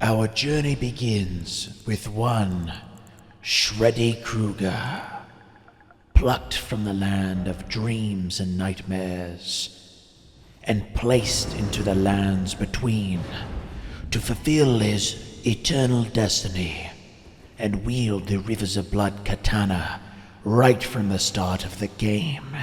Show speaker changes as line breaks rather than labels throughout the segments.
Our journey begins with one Shreddy Krueger, plucked from the land of dreams and nightmares, and placed into the lands between to fulfill his eternal destiny and wield the Rivers of Blood Katana right from the start of the game.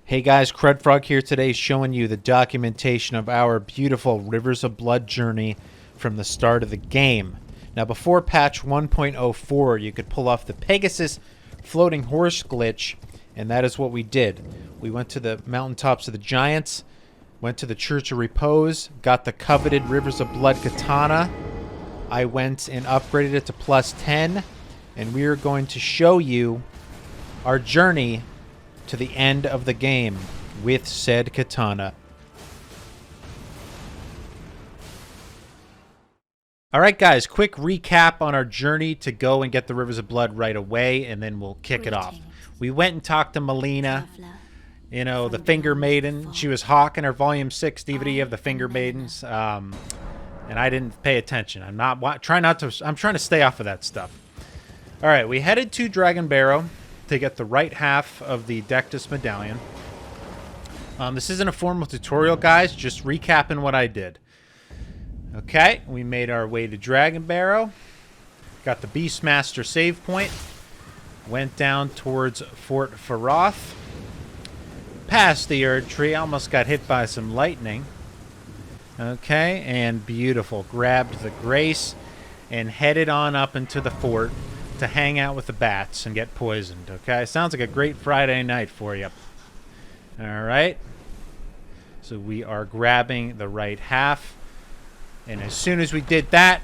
Hey guys, CrudFrog here today showing you the documentation of our beautiful Rivers of Blood journey from the start of the game. Now before patch 1.04 you could pull off the Pegasus floating horse glitch, and that is what we did. We went to the mountaintops of the Giants, went to the Church of Repose, got the coveted Rivers of Blood Katana. I went and upgraded it to plus 10, and we are going to show you our journey to the end of the game with said katana. Alright guys, quick recap on our journey to go and get the Rivers of Blood right away, and then we'll kick it off. We went and talked to Melina, you know, the Finger Maiden. She was hawking her Volume 6 DVD of the Finger Maidens, and I didn't pay attention. I'm trying to stay off of that stuff. Alright, we headed to Dragon Barrow to get the right half of the Dectus Medallion. This isn't a formal tutorial, guys, just recapping what I did. Okay, we made our way to Dragon Barrow, got the Beastmaster save point, went down towards Fort Feroth, past the Erd Tree, almost got hit by some lightning. Okay, and beautiful, grabbed the Grace and headed on up into the fort to hang out with the bats and get poisoned. Okay, sounds like a great Friday night for you. Alright, so we are grabbing the right half, and as soon as we did that,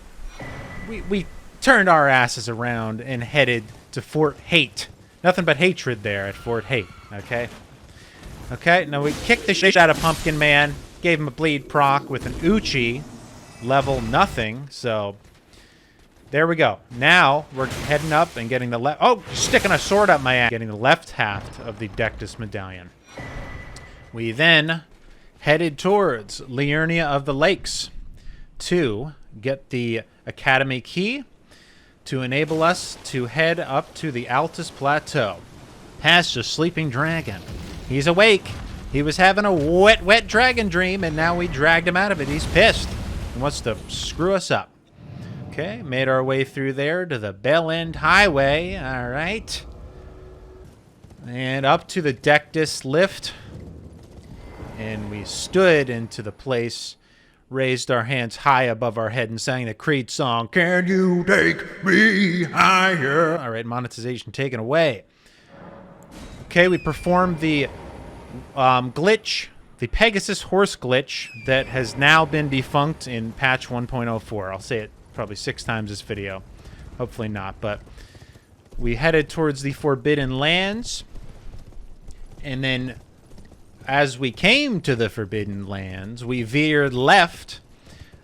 we turned our asses around and headed to Fort Hate. Nothing but hatred there at Fort Hate. Okay, now we kicked the shit out of Pumpkin Man, gave him a bleed proc with an Uchi, level nothing, so there we go. Now we're heading up and getting the left. Oh, sticking a sword up my ass. Getting the left half of the Dectus Medallion. We then headed towards Liurnia of the Lakes to get the Academy Key to enable us to head up to the Altus Plateau, past the Sleeping Dragon. He's awake. He was having a wet dragon dream, and now we dragged him out of it. He's pissed. He wants to screw us up. Okay, made our way through there to the Bell End Highway. All right. And up to the Dectus lift. And we stood into the place, raised our hands high above our head, and sang the Creed song, "Can you take me higher?" All right, monetization taken away. Okay, we performed the glitch, the Pegasus horse glitch, that has now been defunct in patch 1.04. I'll say it probably 6 times this video. Hopefully not, but we headed towards the Forbidden Lands, and then as we came to the Forbidden Lands, we veered left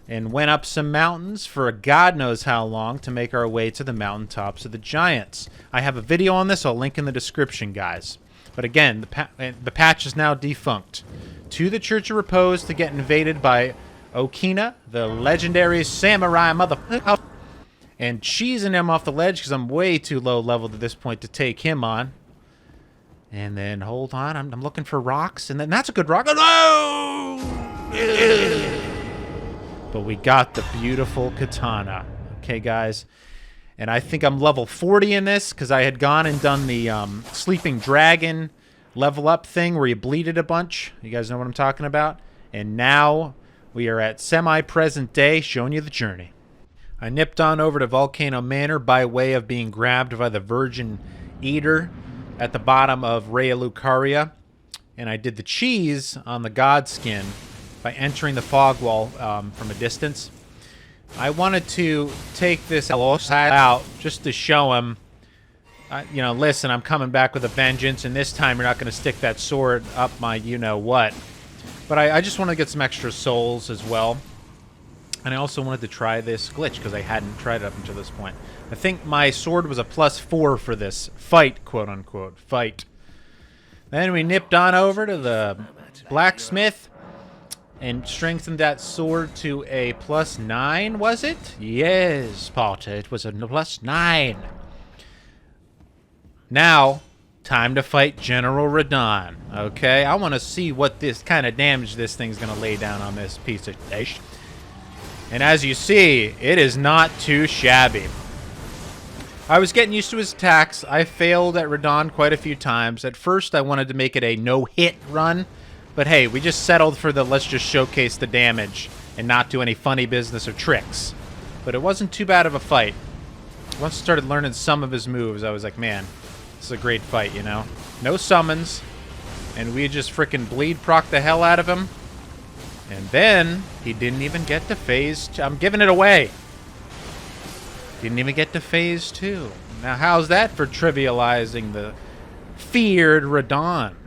and went up some mountains for God knows how long to make our way to the mountaintops of the Giants. I have a video on this. I'll link in the description, guys. But again, the patch is now defunct. To the Church of Repose to get invaded by Okina, the legendary samurai motherfucker, and cheesing him off the ledge because I'm way too low leveled at this point to take him on. And then, hold on, I'm looking for rocks, and then that's a good rock. Oh, no! But we got the beautiful katana. Okay, guys. And I think I'm level 40 in this because I had gone and done the Sleeping Dragon level up thing where you bleeded a bunch. You guys know what I'm talking about? And now we are at semi-present day, showing you the journey. I nipped on over to Volcano Manor by way of being grabbed by the Virgin Eater at the bottom of Raya Lucaria, and I did the cheese on the Godskin by entering the fog wall from a distance. I wanted to take this out just to show him, you know, listen, I'm coming back with a vengeance, and this time you're not going to stick that sword up my you-know-what. But I just want to get some extra souls as well. And I also wanted to try this glitch because I hadn't tried it up until this point. I think my sword was a +4 for this fight, quote-unquote, fight. Then we nipped on over to the blacksmith and strengthened that sword to a +9, was it? Yes, Potter, it was a +9. Now, time to fight General Radon, okay? I want to see what this kind of damage this thing's going to lay down on this piece of ish. And as you see, it is not too shabby. I was getting used to his attacks. I failed at Radon quite a few times. At first, I wanted to make it a no-hit run. But hey, we just settled for the let's just showcase the damage and not do any funny business or tricks. But it wasn't too bad of a fight. Once I started learning some of his moves, I was like, man, this is a great fight, you know? No summons. And we just freaking bleed proc the hell out of him. And then, he didn't even get to phase 2. I'm giving it away. Didn't even get to phase 2. Now, how's that for trivializing the feared Radon?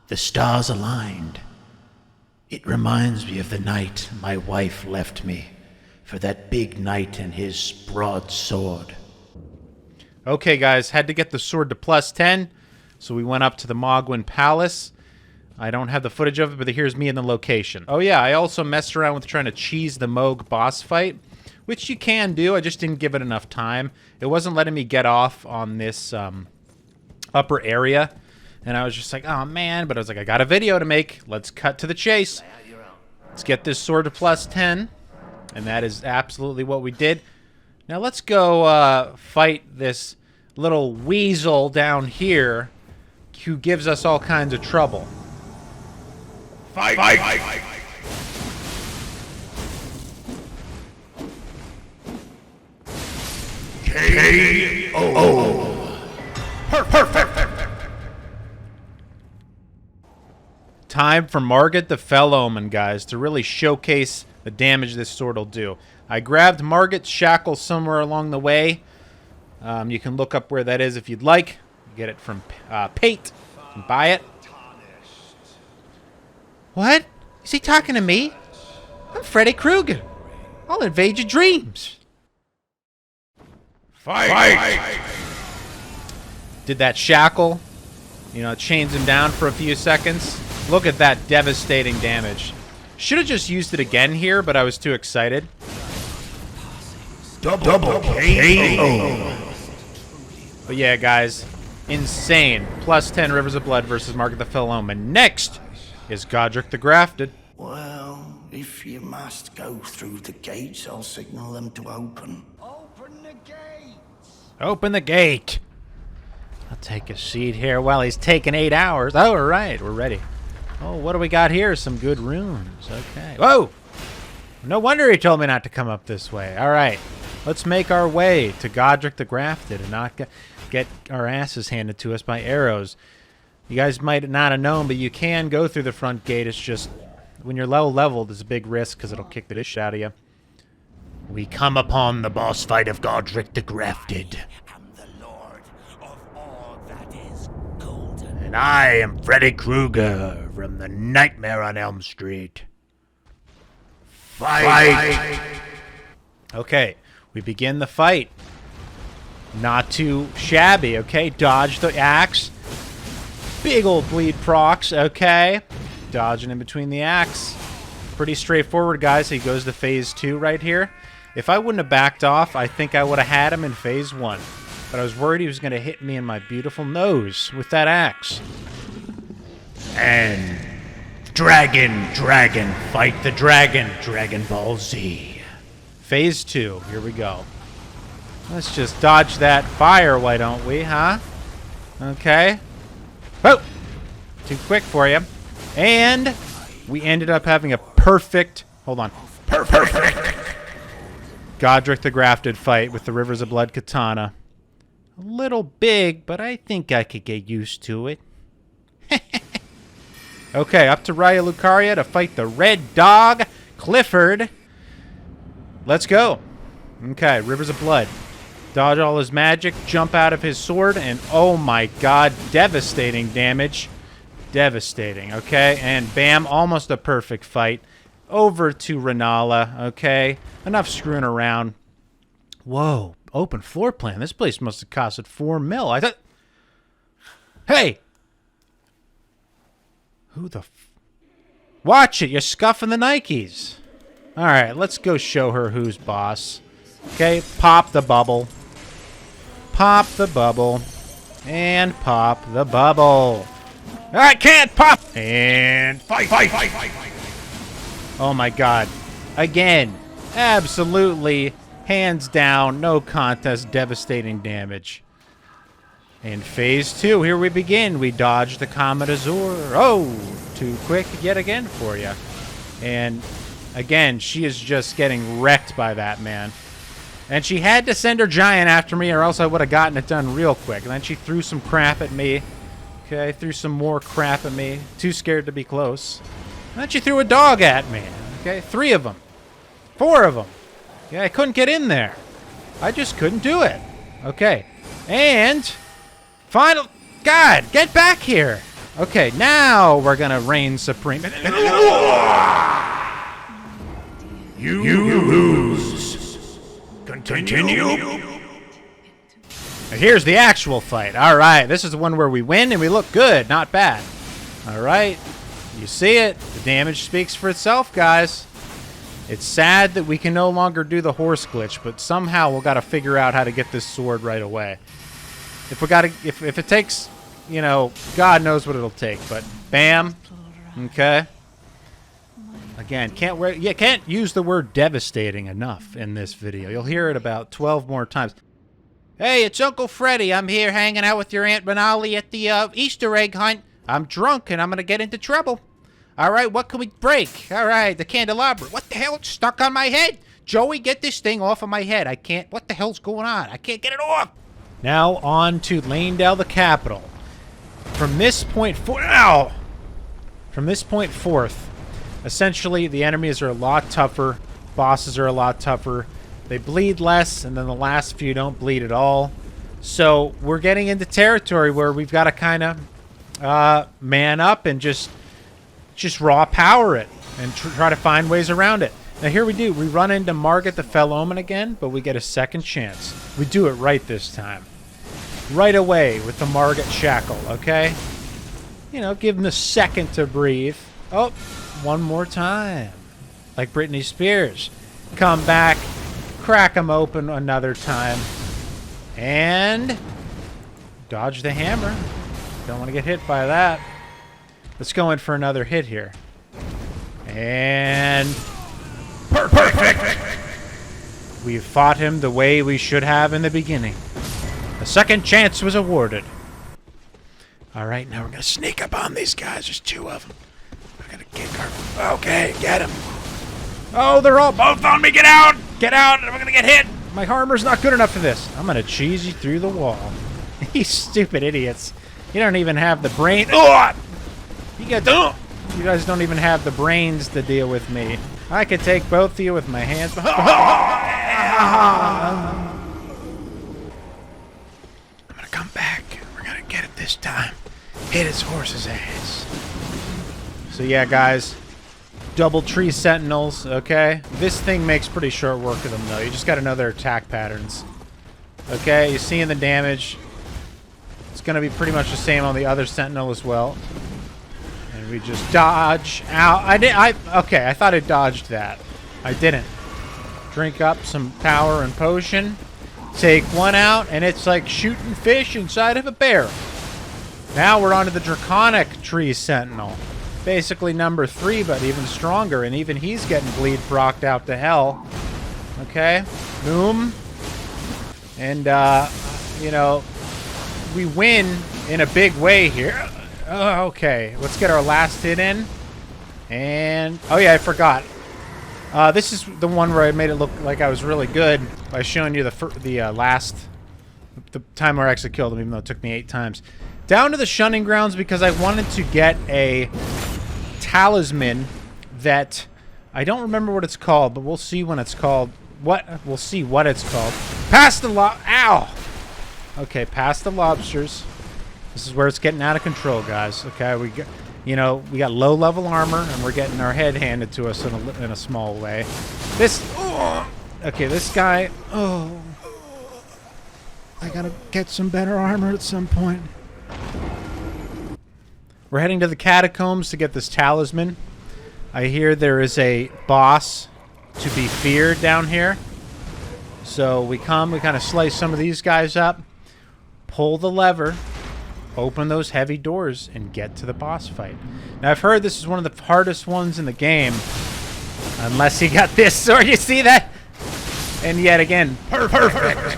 The stars aligned. It reminds me of the night my wife left me for that big knight and his broadsword.
Okay, guys, had to get the sword to +10, so we went up to the Mogwin Palace. I don't have the footage of it, but here's me in the location. Oh yeah, I also messed around with trying to cheese the Moog boss fight, which you can do. I just didn't give it enough time. It wasn't letting me get off on this upper area, and I was just like, oh man, but I was like, I got a video to make. Let's cut to the chase. Let's get this sword to +10, and that is absolutely what we did. Now let's go fight this little weasel down here who gives us all kinds of trouble. Fight!
K.O.
Perfect! Time for Margit the Fell Omen, guys, to really showcase the damage this sword will do. I grabbed Margit's shackle somewhere along the way. You can look up where that is if you'd like. Get it from Pate. You can buy it. What? Is he talking to me? I'm Freddy Krueger. I'll invade your dreams. Fight! Did that shackle. You know, it chains him down for a few seconds. Look at that devastating damage. Should have just used it again here, but I was too excited.
Double K.O.
But yeah, guys, insane. +10 Rivers of Blood versus Margit the Fell Omen. Next is Godric the Grafted.
Well, if you must go through the gates, I'll signal them to open. Open the gates!
Open the gate. I'll take a seat here while he's taking 8 hours. Oh, all right, we're ready. Oh, what do we got here? Some good runes. Okay. Whoa! No wonder he told me not to come up this way. All right, let's make our way to Godric the Grafted and not get our asses handed to us by arrows. You guys might not have known, but you can go through the front gate. It's just, when you're low level, there's a big risk because it'll kick the shit out of you.
We come upon the boss fight of Godric the Grafted.
I'm the lord of all that is golden.
And I am Freddy Krueger from the Nightmare on Elm Street. Fight!
Okay, we begin the fight. Not too shabby, okay? Dodge the axe. Big old bleed procs, okay? Dodging in between the axe. Pretty straightforward, guys. He goes to phase 2 right here. If I wouldn't have backed off, I think I would have had him in phase 1. But I was worried he was going to hit me in my beautiful nose with that axe.
And Dragon, fight the dragon. Dragon Ball Z.
Phase 2. Here we go. Let's just dodge that fire, why don't we, huh? Okay. Oh! Too quick for you. And we ended up having a perfect... Hold on.
Perfect!
Godric the Grafted fight with the Rivers of Blood Katana. A little big, but I think I could get used to it. Okay, up to Raya Lucaria to fight the Red Dog, Clifford. Let's go. Okay, Rivers of Blood. Dodge all his magic, jump out of his sword, and oh my god, devastating damage. Devastating, okay? And bam, almost a perfect fight. Over to Renala, okay? Enough screwing around. Whoa, open floor plan. This place must have costed $4 million. I thought... Hey! Who the Watch it, you're scuffing the Nikes. Alright, let's go show her who's boss. Okay, pop the bubble. Pop the bubble. And pop the bubble. I can't pop! And fight! Oh my god. Again, absolutely, hands down, no contest, devastating damage. In phase 2, here we begin. We dodge the Comet Azure. Oh, too quick yet again for you. And again, she is just getting wrecked by that, man. And she had to send her giant after me or else I would have gotten it done real quick. And then she threw some crap at me. Okay, threw some more crap at me. Too scared to be close. And then she threw a dog at me. Okay, 3 of them. 4 of them. Yeah, I couldn't get in there. I just couldn't do it. Okay, and final... God, get back here. Okay, now we're gonna reign supreme.
You lose. Continue.
Here's the actual fight. All right, this is the one where we win and we look good, not bad. All right, you see it. The damage speaks for itself, guys. It's sad that we can no longer do the horse glitch, but somehow we'll got to figure out how to get this sword right away. If it takes, you know, God knows what it'll take, but bam, okay. Again, can't use the word devastating enough in this video. You'll hear it about 12 more times. Hey, it's Uncle Freddy. I'm here hanging out with your Aunt Benali at the Easter egg hunt. I'm drunk and I'm gonna get into trouble. All right, what can we break? All right, the candelabra. What the hell? It's stuck on my head. Joey, get this thing off of my head. I can't. What the hell's going on? I can't get it off. Now on to Lanedale, the capital. From this point forth, essentially the enemies are a lot tougher. Bosses are a lot tougher. They bleed less, and then the last few don't bleed at all. So we're getting into territory where we've got to kind of man up and just raw power it and try to find ways around it. Now here we do. We run into Margit the Fell Omen again, but we get a second chance. We do it right this time. Right away with the Margit Shackle, okay? You know, give him a second to breathe. Oh, one more time. Like Britney Spears. Come back, crack him open another time, and dodge the hammer. Don't want to get hit by that. Let's go in for another hit here. And... perfect! We've fought him the way we should have in the beginning. A second chance was awarded. Alright, now we're going to sneak up on these guys. There's 2 of them. We're going to kick our... Okay, get him. Oh, they're all both on me. Get out! Get out! We're going to get hit! My armor's not good enough for this. I'm going to cheese you through the wall. You stupid idiots. You don't even have the brain... You guys don't even have the brains to deal with me. I could take both of you with my hands. I'm gonna come back. We're gonna get it this time. Hit his horse's ass. So yeah, guys. Double tree sentinels, okay? This thing makes pretty short work of them, though. You just gotta know their attack patterns. Okay, you're seeing the damage. It's gonna be pretty much the same on the other sentinel as well. And we just dodge out. Okay, I thought I dodged that. I didn't. Drink up some power and potion. Take one out, and it's like shooting fish inside of a barrel. Now we're on to the Draconic tree sentinel. Basically number 3, but even stronger, and even he's getting bleed procced out to hell. Okay, boom. And, you know, we win in a big way here. Okay, let's get our last hit in. And, oh yeah, I forgot. This is the one where I made it look like I was really good by showing you the time where I actually killed him, even though it took me 8 times. Down to the shunning grounds because I wanted to get a talisman that I don't remember what it's called, but we'll see when it's called. We'll see what it's called. Past the ow! Okay, past the lobsters. This is where it's getting out of control, guys. Okay, we got low-level armor, and we're getting our head handed to us in a small way. Okay, this guy. Oh, I gotta get some better armor at some point. We're heading to the catacombs to get this talisman. I hear there is a boss to be feared down here. So we kind of slice some of these guys up, pull the lever, open those heavy doors, and get to the boss fight. Now, I've heard this is one of the hardest ones in the game. Unless you got this sword, you see that? And yet again, perfect.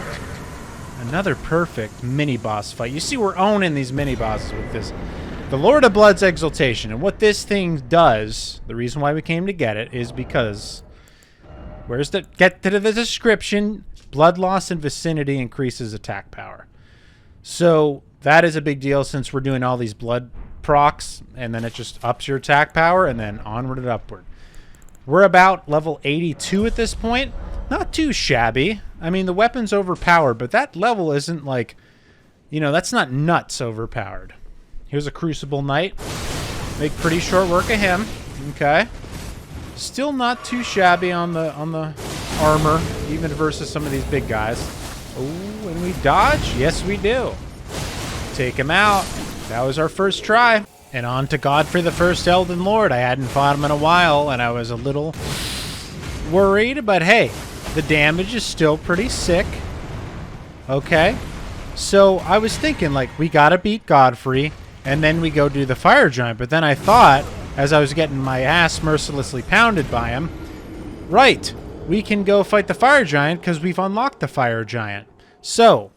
Another perfect mini-boss fight. You see, we're owning these mini-bosses with this. The Lord of Blood's Exaltation. And what this thing does, the reason why we came to get it, is because... Get to the description. Blood loss and vicinity increases attack power. So that is a big deal since we're doing all these blood procs, and then it just ups your attack power, and then onward and upward. We're about level 82 at this point. Not too shabby. I mean, the weapon's overpowered, but that level isn't like, you know, that's not nuts overpowered. Here's a Crucible Knight. Make pretty short work of him. Okay. Still not too shabby on the armor, even versus some of these big guys. Oh, and we dodge? Yes, we do. Take him out. That was our first try. And on to Godfrey the First Elden Lord. I hadn't fought him in a while, and I was a little worried, but hey, the damage is still pretty sick. Okay. So I was thinking, like, we gotta beat Godfrey, and then we go do the Fire Giant. But then I thought, as I was getting my ass mercilessly pounded by him, right, we can go fight the Fire Giant because we've unlocked the Fire Giant. So,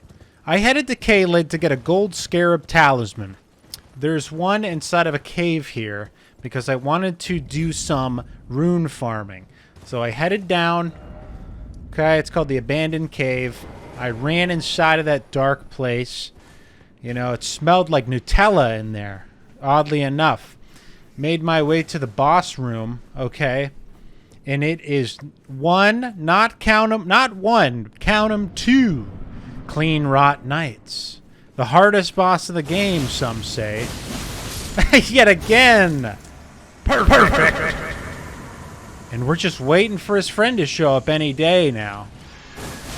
I headed to Caelid to get a gold scarab talisman. There's one inside of a cave here because I wanted to do some rune farming. So I headed down. Okay, it's called the Abandoned Cave. I ran inside of that dark place. You know, it smelled like Nutella in there, oddly enough. Made my way to the boss room, okay? And it is count 'em, 2 Clean Rot Knights. The hardest boss of the game, some say. Yet again! Perfect! And we're just waiting for his friend to show up any day now.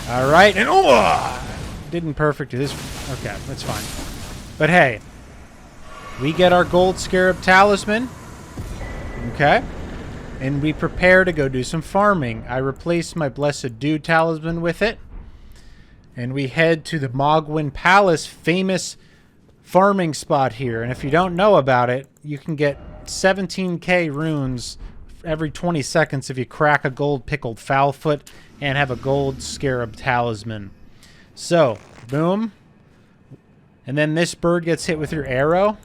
Alright, and didn't perfect this. Okay, that's fine. But hey, we get our gold scarab talisman. Okay. And we prepare to go do some farming. I replaced my Blessed Dew talisman with it. And we head to the Mogwin Palace famous farming spot here. And if you don't know about it, you can get 17k runes every 20 seconds if you crack a gold pickled fowlfoot and have a gold scarab talisman. So, boom. And then this bird gets hit with your arrow.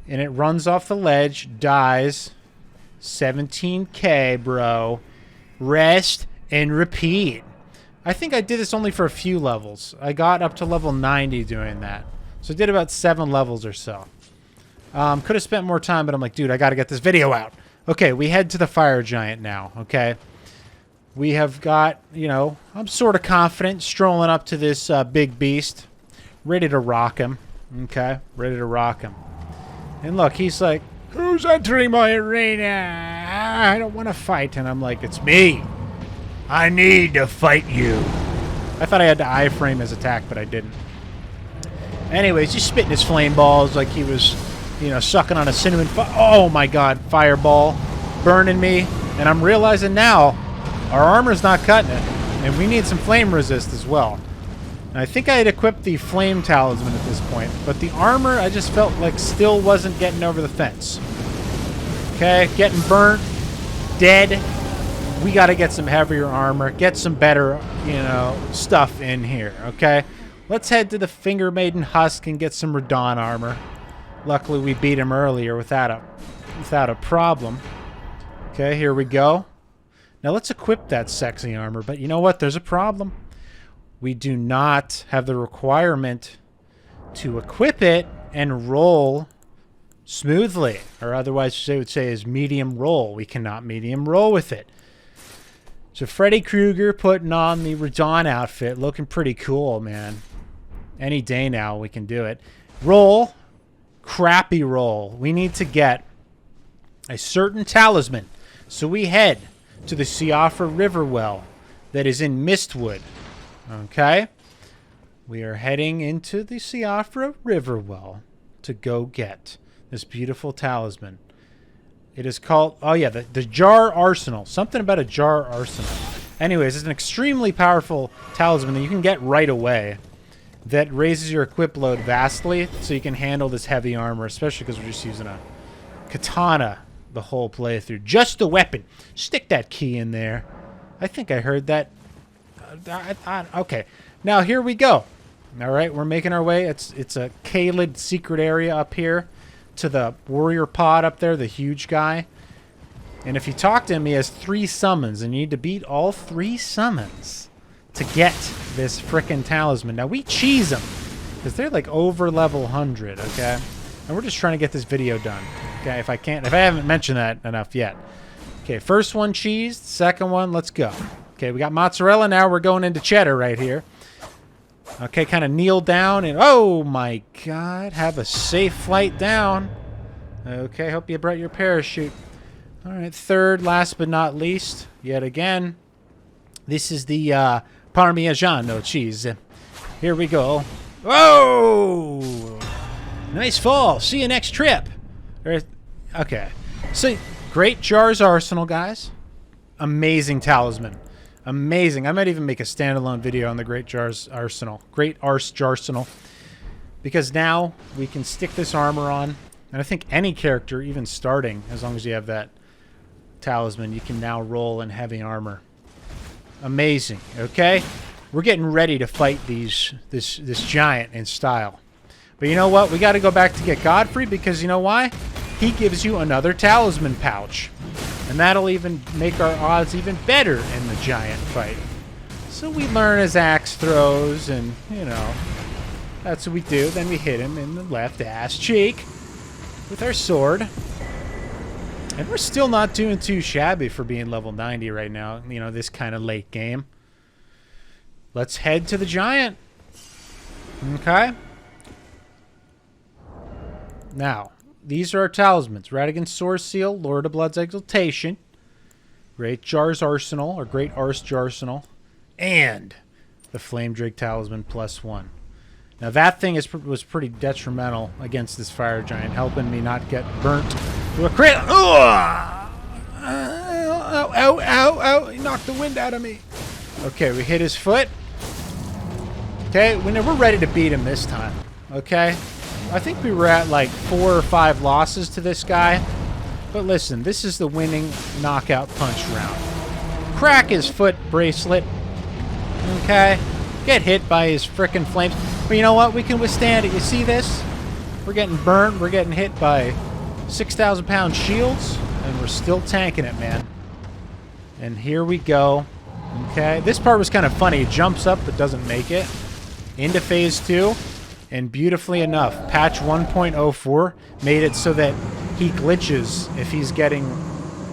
And it runs off the ledge, dies. 17k, bro. Rest and repeat. I think I did this only for a few levels. I got up to level 90 doing that. So I did about 7 levels or so. Could have spent more time, but I'm like, dude, I got to get this video out. Okay, we head to the Fire Giant now, okay? We have got, you know, I'm sort of confident strolling up to this big beast. Ready to rock him, okay? Ready to rock him. And look, he's like, who's entering my arena? I don't want to fight. And I'm like, it's me. I need to fight you. I thought I had to iframe his attack, but I didn't. Anyways, he's spitting his flame balls like he was, you know, sucking on a cinnamon. Oh my god, fireball burning me. And I'm realizing now our armor's not cutting it. And we need some flame resist as well. And I think I had equipped the flame talisman at this point. But the armor, I just felt like still wasn't getting over the fence. Okay, getting burnt, dead. We got to get some heavier armor, get some better, you know, stuff in here, okay? Let's head to the Finger Maiden Husk and get some Radon Armor. Luckily, we beat him earlier without a problem. Okay, here we go. Now, let's equip that sexy armor, but you know what? There's a problem. We do not have the requirement to equip it and roll smoothly, or otherwise they would say is medium roll. We cannot medium roll with it. So Freddy Krueger putting on the Radon outfit, looking pretty cool, man. Any day now we can do it. Roll, crappy roll. We need to get a certain talisman. So we head to the Siofra River Well that is in Mistwood. Okay? We are heading into the Siofra River Well to go get This beautiful talisman. It is called... Oh, yeah, the Jar Arsenal. Something about a Jar Arsenal. Anyways, it's an extremely powerful talisman that you can get right away that raises your equip load vastly so you can handle this heavy armor, especially because we're just using a katana the whole playthrough. Just a weapon. Stick that key in there. I think I heard that. Okay. Now, here we go. All right, we're making our way. It's a Kaled secret area up here to the warrior pod up there, the huge guy. And if you talk to him, he has 3 summons, and you need to beat all 3 summons to get this frickin' talisman. Now, we cheese them because they're like over level 100, okay? And we're just trying to get this video done, okay? If I haven't mentioned that enough yet. Okay, first one cheesed, second one, let's go. Okay, we got mozzarella, now we're going into cheddar right here. Okay, kind of kneel down and, oh my god, have a safe flight down. Okay, hope you brought your parachute. All right, third, last but not least, yet again, this is the Parmigiano cheese. Here we go. Whoa! Nice fall. See you next trip. Okay, so great Jars Arsenal, guys. Amazing talisman. Amazing. I might even make a standalone video on the Great Jars Arsenal. Great Ars Jarsenal. Because now we can stick this armor on. And I think any character, even starting, as long as you have that talisman, you can now roll in heavy armor. Amazing. Okay? We're getting ready to fight this giant in style. But you know what? We got to go back to get Godfrey because you know why? He gives you another talisman pouch. And that'll even make our odds even better in the giant fight. So we learn his axe throws and, you know, that's what we do. Then we hit him in the left ass cheek with our sword. And we're still not doing too shabby for being level 90 right now, you know, this kind of late game. Let's head to the giant. Okay. Now, these are our talismans. Radigan's Sword Seal, Lord of Blood's Exaltation, Great Jars Arsenal, or Great Ars Jarsenal, and the Flame Drake Talisman +1. Now that thing was pretty detrimental against this fire giant, helping me not get burnt to a crit. Ow, ow, ow, ow. He knocked the wind out of me. Okay, we hit his foot. Okay, we're ready to beat him this time. Okay? I think we were at like 4 or 5 losses to this guy. But listen, this is the winning knockout punch round. Crack his foot bracelet. Okay? Get hit by his frickin' flames. But you know what? We can withstand it. You see this? We're getting burnt. We're getting hit by 6,000-pound shields. And we're still tanking it, man. And here we go. Okay? This part was kind of funny. It jumps up but doesn't make it. Into phase 2. And beautifully enough, patch 1.04 made it so that he glitches if he's getting,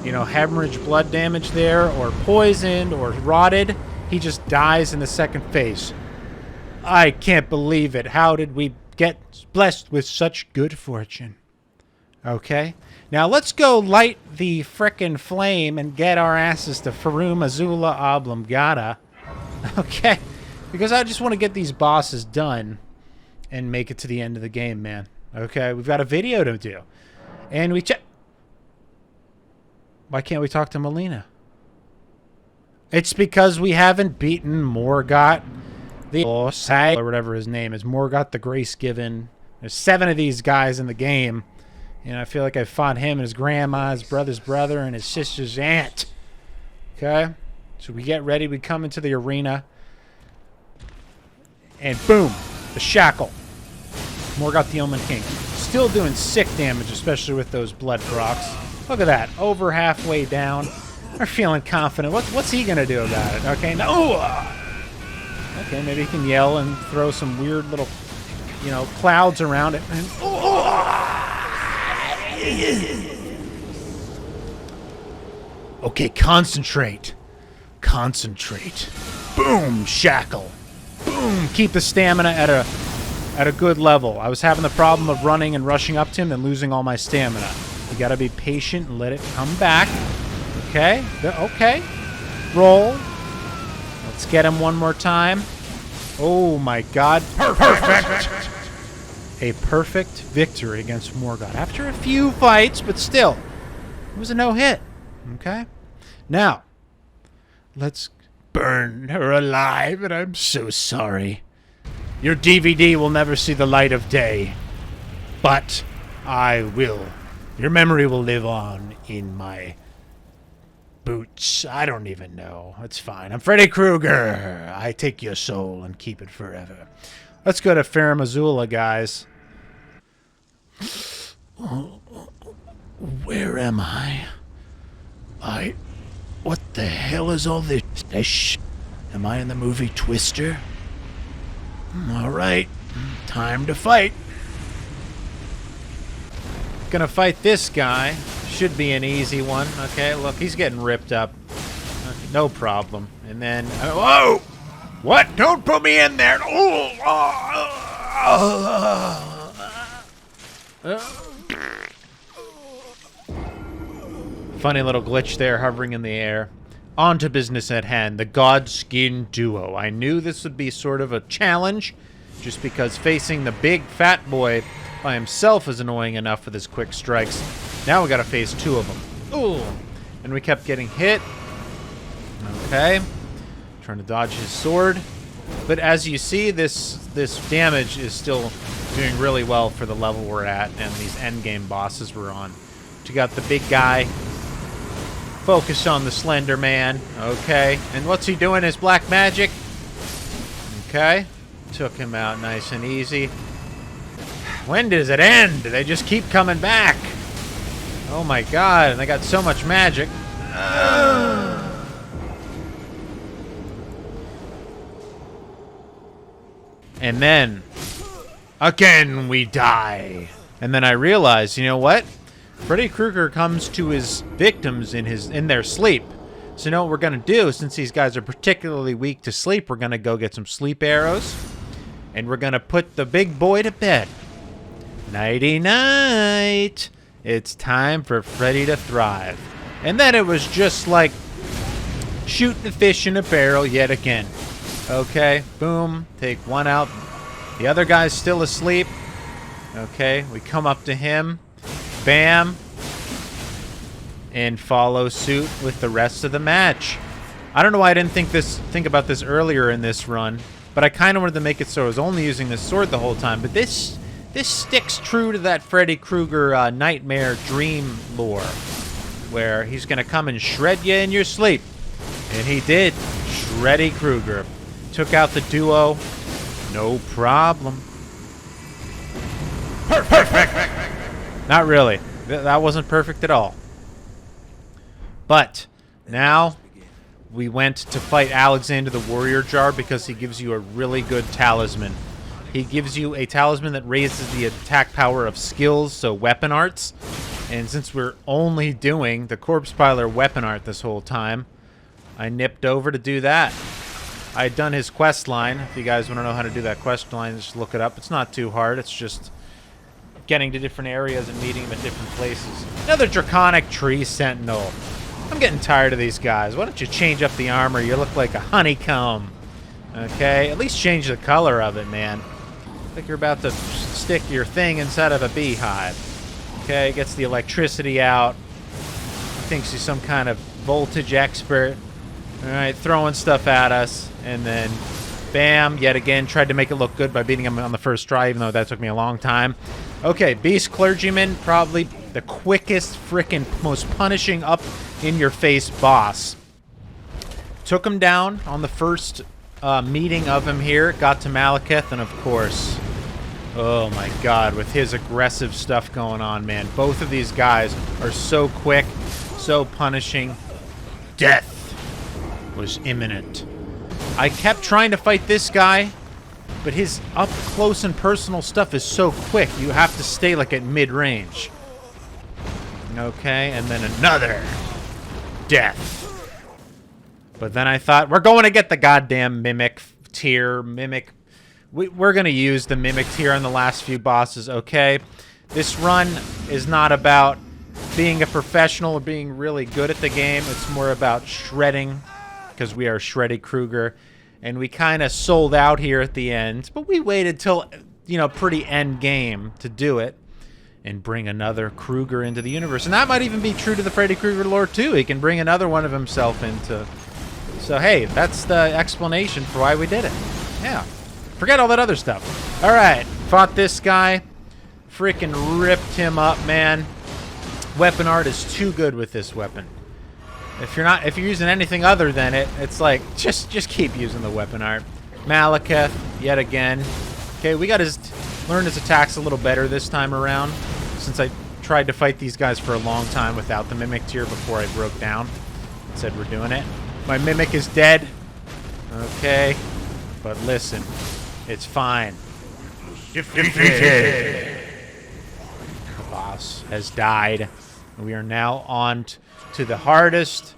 you know, hemorrhage blood damage there, or poisoned, or rotted. He just dies in the second phase. I can't believe it. How did we get blessed with such good fortune? Okay. Now let's go light the frickin' flame and get our asses to Farum Azula Oblongata. Okay. Because I just want to get these bosses done and make it to the end of the game, man. Okay, we've got a video to do. And we check... Why can't we talk to Melina? It's because we haven't beaten Morgott the... or whatever his name is. Morgott the Grace Given. There's 7 of these guys in the game. And I feel like I fought him and his grandma, his brother's brother, and his sister's aunt. Okay? So we get ready. We come into the arena. And boom! The shackle. Morgott the Omen King. Still doing sick damage, especially with those blood procs. Look at that. Over halfway down. We're feeling confident. What's he going to do about it? Okay, no. Okay, maybe he can yell and throw some weird little, you know, clouds around it. And, okay, concentrate. Concentrate. Boom, shackle. Boom, keep the stamina at a good level. I was having the problem of running and rushing up to him and losing all my stamina. You gotta be patient and let it come back. Okay, okay. Roll. Let's get him one more time. Oh my god. Perfect. a perfect victory against Morgoth. After a few fights, but still, it was a no-hit. Okay? Now, let's burn her alive, and I'm so sorry. Your DVD will never see the light of day, but I will. Your memory will live on in my boots. I don't even know. It's fine. I'm Freddy Krueger. I take your soul and keep it forever. Let's go to Farum Azula, guys.
Where am I? What the hell is all this? Am I in the movie Twister? All right, time to fight.
Gonna fight this guy. Should be an easy one. Okay, look, he's getting ripped up. Okay, no problem. And then, whoa! What? Don't put me in there! Funny little glitch there, hovering in the air. On to business at hand, the Godskin Duo. I knew this would be sort of a challenge, just because facing the big fat boy by himself is annoying enough with his quick strikes. Now we gotta face two of them. Ooh! And we kept getting hit. Okay. Trying to dodge his sword. But as you see, this damage is still doing really well for the level we're at and these endgame bosses we're on. We got the big guy. Focus on the Slender Man. Okay. And what's he doing? His black magic. Okay. Took him out nice and easy. When does it end? They just keep coming back. Oh my god. And they got so much magic. And then, again, we die. And then I realized, you know what? Freddy Krueger comes to his victims in their sleep. So you know what we're going to do? Since these guys are particularly weak to sleep, we're going to go get some sleep arrows. And we're going to put the big boy to bed. Nighty-night. It's time for Freddy to thrive. And then it was just like shooting a fish in a barrel yet again. Okay, boom. Take one out. The other guy's still asleep. Okay, we come up to him. Bam. And follow suit with the rest of the match. I don't know why I didn't think about this earlier in this run, but I kind of wanted to make it so I was only using this sword the whole time. But this sticks true to that Freddy Krueger nightmare dream lore, where he's gonna come and shred you in your sleep, and he did. Shreddy Krueger took out the duo, no problem. Perfect. Not really. That wasn't perfect at all. But now we went to fight Alexander the Warrior Jar because he gives you a really good talisman. He gives you a talisman that raises the attack power of skills, so weapon arts. And since we're only doing the Corpse Piler weapon art this whole time, I nipped over to do that. I had done his quest line. If you guys want to know how to do that quest line, just look it up. It's not too hard. It's just getting to different areas and meeting them at different places. Another Draconic tree Sentinel. I'm getting tired of these guys. Why don't you change up the armor? You look like a honeycomb. Okay? At least change the color of it, man. Like you're about to stick your thing inside of a beehive. Okay? Gets the electricity out. Thinks he's some kind of voltage expert. Alright, throwing stuff at us. And then, bam, yet again, tried to make it look good by beating him on the first try, even though that took me a long time. Okay, Beast Clergyman, probably the quickest, frickin' most punishing up-in-your-face boss. Took him down on the first meeting of him here. Got to Malekith, and of course, oh my god, with his aggressive stuff going on, man. Both of these guys are so quick, so punishing. Death was imminent. I kept trying to fight this guy, but his up-close and personal stuff is so quick, you have to stay like at mid-range. Okay, and then another death. But then I thought, we're going to get the goddamn Mimic tier. We're going to use the Mimic tier on the last few bosses, okay? This run is not about being a professional or being really good at the game. It's more about shredding, because we are Shreddy Krueger. And we kind of sold out here at the end, but we waited till you know, pretty end game to do it and bring another Krueger into the universe. And that might even be true to the Freddy Krueger lore too. He can bring another one of himself into. So hey, that's the explanation for why we did it. Yeah. Forget all that other stuff. All right, fought this guy. Freaking ripped him up, man. Weapon art is too good with this weapon. If you're using anything other than it, it's like just keep using the weapon art. Malekith, yet again. Okay, we got to learn his attacks a little better this time around, since I tried to fight these guys for a long time without the Mimic tier before I broke down and said we're doing it. My Mimic is dead. Okay, but listen, it's fine. Defeated. The boss has died. We are now on to the hardest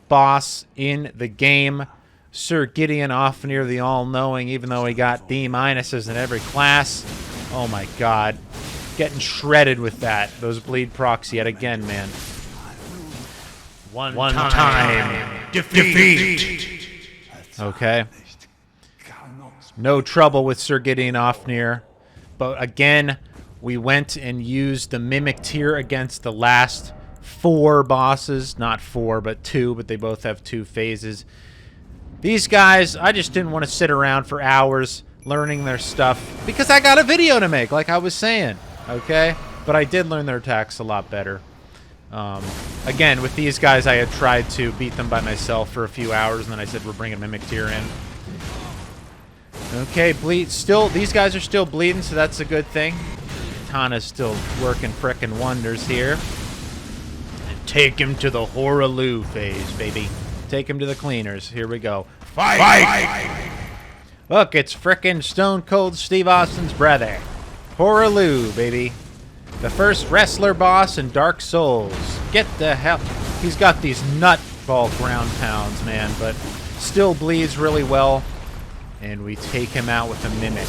boss in the game, Sir Gideon Ofnir the All-Knowing, even though he got D- in every class. Oh my god. Getting shredded with that. Those bleed procs yet again, man. One time. Defeat. Okay. No trouble with Sir Gideon Ofnir. But again, we went and used the Mimic tier against the last 4 bosses. Not 4, but 2, but they both have 2 phases. These guys, I just didn't want to sit around for hours learning their stuff because I got a video to make, like I was saying, okay? But I did learn their attacks a lot better. Again, with these guys, I had tried to beat them by myself for a few hours, and then I said we're bringing Mimic tier in. Okay, these guys are still bleeding, so that's a good thing. Katana's still working frickin' wonders here. And take him to the Horaloo phase, baby. Take him to the cleaners. Here we go. Fight! Look, it's frickin' Stone Cold Steve Austin's brother. Horaloo, baby. The first wrestler boss in Dark Souls. Get the hell... He's got these nutball ground pounds, man, but still bleeds really well. And we take him out with a Mimic.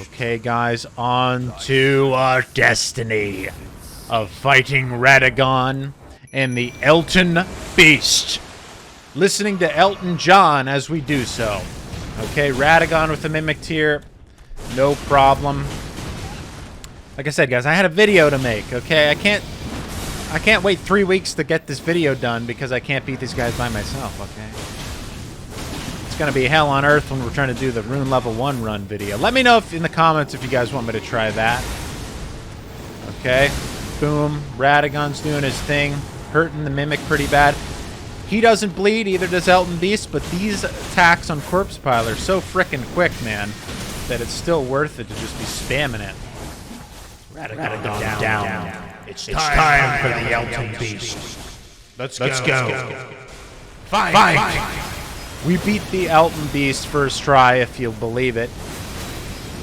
Okay, guys, on to our destiny of fighting Radon and the Elton Beast. Listening to Elton John as we do so. Okay, Radon with the Mimic tier. No problem. Like I said, guys, I had a video to make, okay? I can't wait 3 weeks to get this video done because I can't beat these guys by myself, okay? It's going to be hell on earth when we're trying to do the Rune Level 1 run video. Let me know in the comments if you guys want me to try that. Okay. Boom. Radon's doing his thing. Hurting the Mimic pretty bad. He doesn't bleed, either does Elton Beast, but these attacks on Corpse Pile are so frickin' quick, man, that it's still worth it to just be spamming it. Radon down. It's time for the Elton Beast. Let's go. Fight! We beat the Elton Beast first try, if you'll believe it.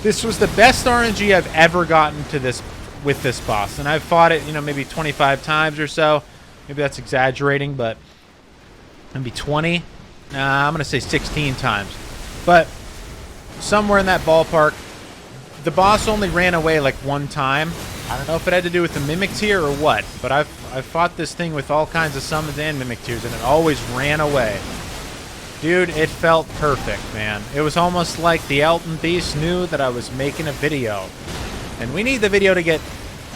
This was the best RNG I've ever gotten to this with this boss, and I've fought it, you know, maybe 25 times or so. Maybe that's exaggerating, but maybe 20. Nah, I'm gonna say 16 times. But somewhere in that ballpark. The boss only ran away like 1 time. I don't know if it had to do with the Mimic tier or what, but I've fought this thing with all kinds of summons and Mimic tiers, and it always ran away. Dude, it felt perfect, man. It was almost like the Elton Beast knew that I was making a video. And we need the video to get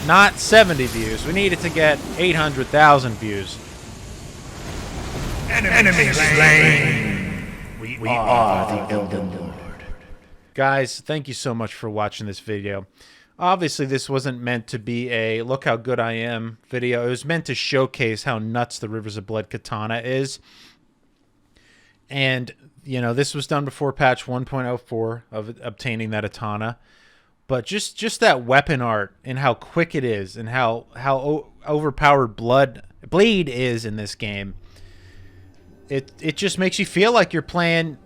not 70 views. We need it to get 800,000 views. Enemy slain! We are the Elden Lord. Guys, thank you so much for watching this video. Obviously, this wasn't meant to be a look how good I am video. It was meant to showcase how nuts the Rivers of Blood Katana is. And, you know, this was done before patch 1.04 of obtaining that Katana. But just that weapon art and how quick it is and how overpowered bleed is in this game. It just makes you feel like you're playing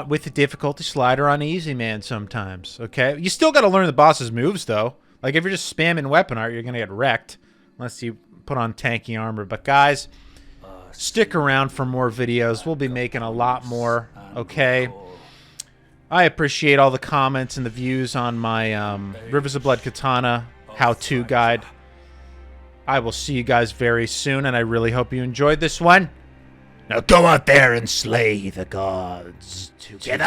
with the difficulty slider on easy, man, sometimes, okay? You still got to learn the boss's moves, though. Like, if you're just spamming weapon art, you're going to get wrecked unless you put on tanky armor. But, guys, stick around for more videos. We'll be making a lot more, okay? I appreciate all the comments and the views on my Rivers of Blood Katana how-to guide. I will see you guys very soon, and I really hope you enjoyed this one. Now go out there and slay the gods together.